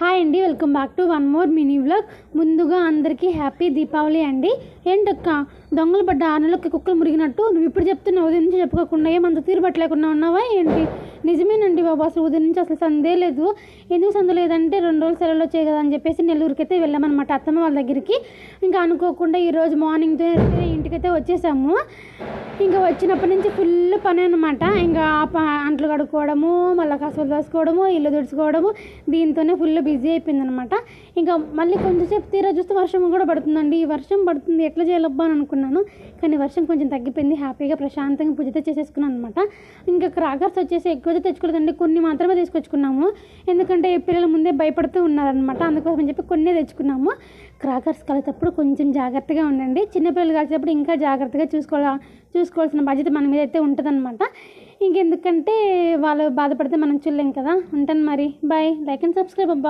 Hi అండి, welcome back to one more mini vlog. ముందుగా అందరికీ హ్యాపీ దీపావళి అండి. ఏంటక్క దొంగలు పడ్డ 6 నెలలకి కుక్కలు మురిగినట్టు నువ్వు ఇప్పుడు చెప్తున్నావు, ఉదయం నుంచి చెప్పుకోకుండా ఏమంత తీరు పట్టలేకుండా ఉన్నావా ఏంటి? నిజమేనండి బాబు, అసలు ఉదయం నుంచి అసలు సందే లేదు. ఎందుకు సందు లేదంటే 2 రోజులు సెలవులు వచ్చాయి కదా అని చెప్పేసి నెల్లూరుకి అయితే వెళ్ళామన్నమాట అత్తమ్మ వాళ్ళ దగ్గరికి. ఇంకా అనుకోకుండా ఈరోజు మార్నింగ్ ఇంటికైతే వచ్చేసాము. ఇంకా వచ్చినప్పటి నుంచి ఫుల్ పని అనమాట. ఇంకా అంట్లు కడుక్కోవడము, మళ్ళీ కసువులు వేసుకోవడము, ఇల్లు తుడుచుకోవడము, దీంతోనే ఫుల్ బిజీ అయిపోయింది అనమాట. ఇంకా మళ్ళీ కొంచెంసేపు తీరా చూస్తే వర్షం కూడా పడుతుందండి. ఈ వర్షం పడుతుంది ఎట్లా చేయాలబ్బా అని అనుకున్నాను, కానీ వర్షం కొంచెం తగ్గిపోయింది. హ్యాపీగా ప్రశాంతంగా పూజతో చేసేసుకున్నాను అనమాట. ఇంకా క్రాకర్స్ వచ్చేసి ఎక్కువగా తెచ్చుకోలేదండి, కొన్ని మాత్రమే తీసుకొచ్చుకున్నాము. ఎందుకంటే పిల్లల ముందే భయపడుతూ ఉన్నారనమాట, అందుకోసం చెప్పి కొన్నే తెచ్చుకున్నాము. క్రాకర్స్ కలిసేటప్పుడు కొంచెం జాగ్రత్తగా ఉండండి. చిన్నపిల్లలు కలిసేటప్పుడు ఇంకా జాగ్రత్తగా చూసుకోవాల్సిన బాధ్యత మన మీద అయితే ఉంటుందన్నమాట. ఇంకెందుకంటే వాళ్ళు బాధపడితే మనం చూడలేం కదా. ఉంటాను మరి, బాయ్. లైక్ అండ్ సబ్స్క్రైబ్ అబ్బా.